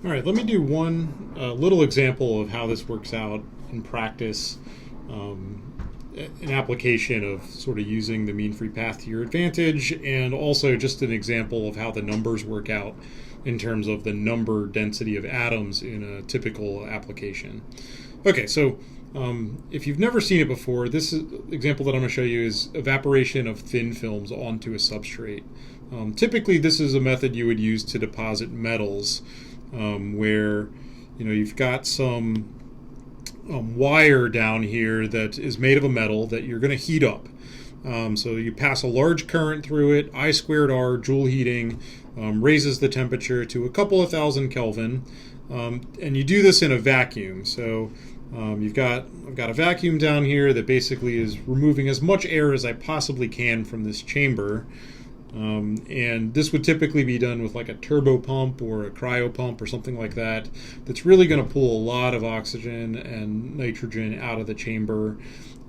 All right, let me do one little example of how this works out in practice, an application of sort of using the mean free path to your advantage, and also just an example of how the numbers work out in terms of the number density of atoms in a typical application. Okay, so if you've never seen it before, this example that I'm going to show you is evaporation of thin films onto a substrate. Typically, this is a method you would use to deposit metals, where you've got some wire down here that is made of a metal that you're going to heat up. So you pass a large current through it. I squared R, joule heating, raises the temperature to a couple of thousand Kelvin, and you do this in a vacuum. So I've got a vacuum down here that basically is removing as much air as I possibly can from this chamber. And this would typically be done with like a turbo pump or a cryo pump or something like that. That's really going to pull a lot of oxygen and nitrogen out of the chamber.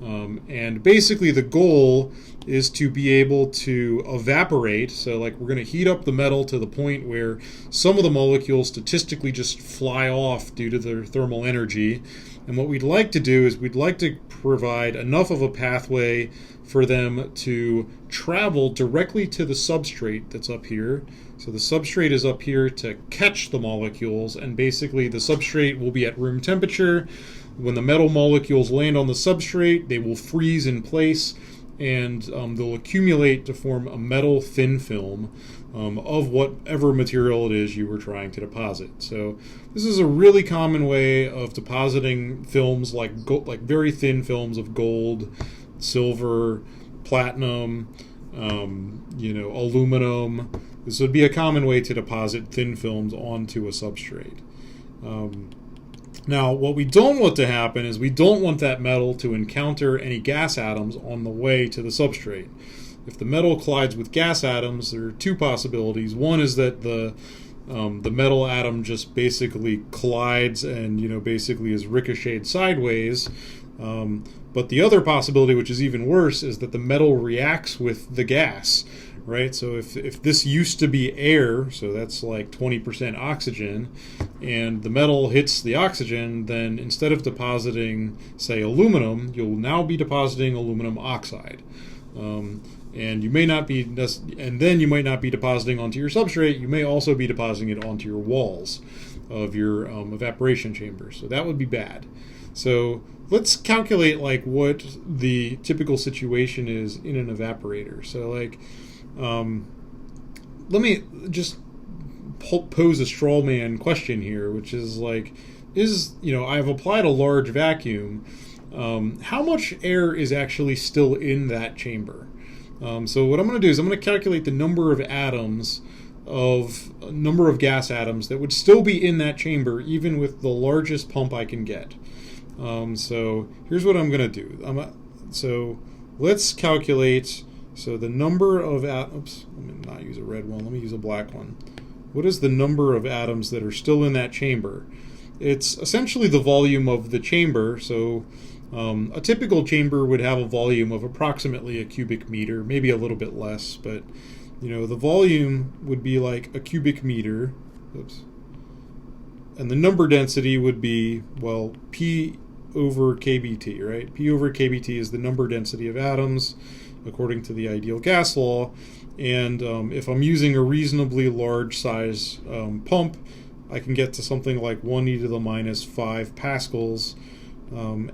And basically the goal is to be able to evaporate. So like we're going to heat up the metal to the point where some of the molecules statistically just fly off due to their thermal energy. And what we'd like to do is we'd like to provide enough of a pathway for them to travel directly to the substrate that's up here. So the substrate is up here to catch the molecules, and basically the substrate will be at room temperature. When the metal molecules land on the substrate, they will freeze in place, and they'll accumulate to form a metal thin film of whatever material it is you were trying to deposit. So this is a really common way of depositing films like very thin films of gold, silver, platinum, aluminum. This would be a common way to deposit thin films onto a substrate. Now, what we don't want to happen is we don't want that metal to encounter any gas atoms on the way to the substrate. If the metal collides with gas atoms, there are two possibilities. One is that the metal atom just basically collides and basically is ricocheted sideways. But the other possibility, which is even worse, is that the metal reacts with the gas, right? So if this used to be air, so that's like 20% oxygen, and the metal hits the oxygen, then instead of depositing, say, aluminum, you'll now be depositing aluminum oxide. And you may not be, and then you might not be depositing onto your substrate. You may also be depositing it onto your walls of your evaporation chamber. So that would be bad. So let's calculate like what the typical situation is in an evaporator. So like, let me just pose a straw man question here, which is like, I've applied a large vacuum. How much air is actually still in that chamber? So what I'm going to do is I'm going to calculate the number of atoms number of gas atoms that would still be in that chamber even with the largest pump I can get. So here's what I'm going to do. So let's calculate. So the number of atoms. Let me not use a red one. Let me use a black one. What is the number of atoms that are still in that chamber? It's essentially the volume of the chamber. So a typical chamber would have a volume of approximately a cubic meter, maybe a little bit less, but the volume would be like a cubic meter. Oops. And the number density would be, well, P over kBT, right? P over kBT is the number density of atoms according to the ideal gas law. And if I'm using a reasonably large size pump, I can get to something like 1 e to the minus 5 pascals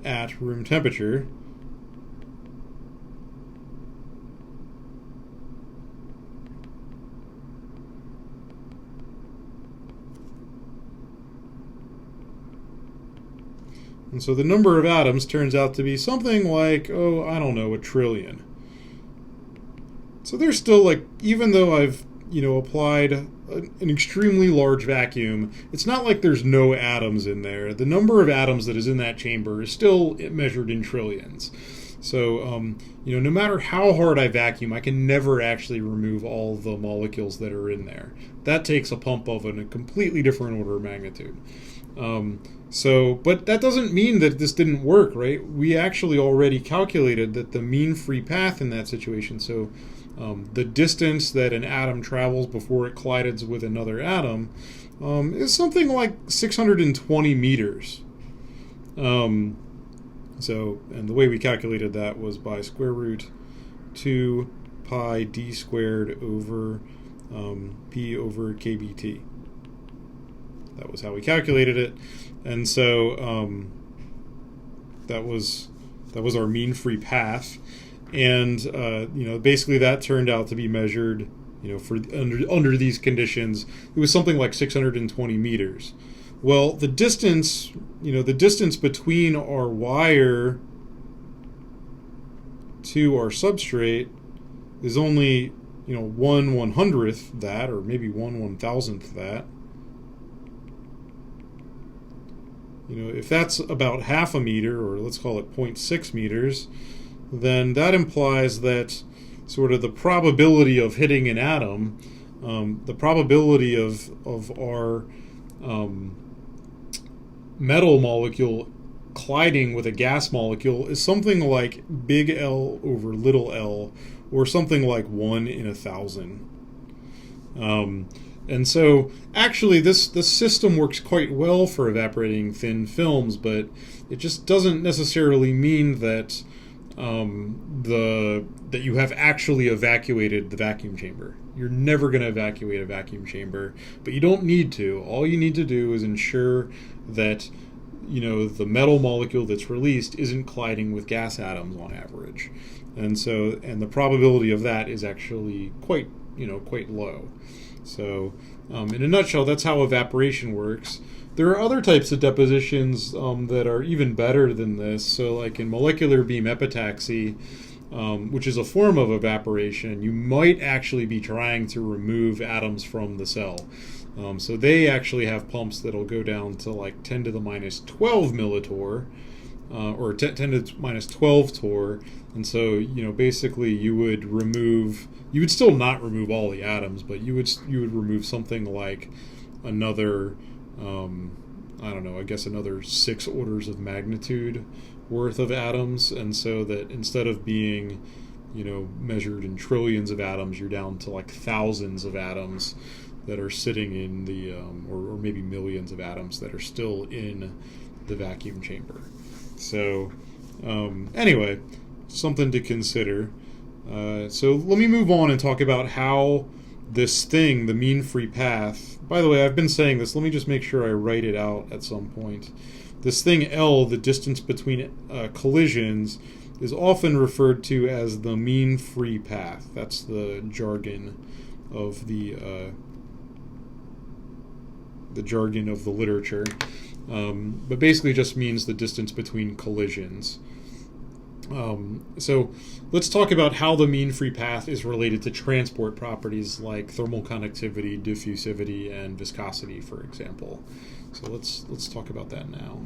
at room temperature. And so the number of atoms turns out to be something like, I don't know, 1 trillion. So there's still like, even though I've, applied an extremely large vacuum, it's not like there's no atoms in there. The number of atoms that is in that chamber is still measured in trillions. So, no matter how hard I vacuum, I can never actually remove all the molecules that are in there. That takes a pump of a completely different order of magnitude. But that doesn't mean that this didn't work, right? We actually already calculated that the mean free path in that situation, so the distance that an atom travels before it collides with another atom is something like 620 meters. And the way we calculated that was by square root 2 pi d squared over p over kBt. That was how we calculated it, and so that was our mean free path, and basically that turned out to be measured, for under these conditions, it was something like 620 meters. Well, the distance between our wire to our substrate is only 1/100th that, or maybe 1/1000th that. If that's about half a meter, or let's call it 0.6 meters, then that implies that sort of the probability of hitting an atom, the probability of our metal molecule colliding with a gas molecule is something like big L over little l, or something like 1 in 1,000. And so, actually, this system works quite well for evaporating thin films, but it just doesn't necessarily mean that that you have actually evacuated the vacuum chamber. You're never going to evacuate a vacuum chamber, but you don't need to. All you need to do is ensure that the metal molecule that's released isn't colliding with gas atoms on average, and the probability of that is actually quite low. So, in a nutshell, that's how evaporation works. There are other types of depositions that are even better than this. So, like in molecular beam epitaxy, which is a form of evaporation, you might actually be trying to remove atoms from the cell. So they actually have pumps that'll go down to like 10 to the minus 12 millitorr, or 10 to the minus 12 torr. And so, basically you would still not remove all the atoms, but you would remove something like another, another 6 orders of magnitude worth of atoms. And so that instead of being, measured in trillions of atoms, you're down to like thousands of atoms that are sitting in the, or maybe millions of atoms that are still in the vacuum chamber. So, anyway, something to consider. So let me move on and talk about how this thing, the mean free path, by the way, I've been saying this, let me just make sure I write it out at some point. This thing L, the distance between collisions, is often referred to as the mean free path. That's the jargon of the literature. But basically just means the distance between collisions. So let's talk about how the mean free path is related to transport properties like thermal conductivity, diffusivity, and viscosity, for example. So let's talk about that now.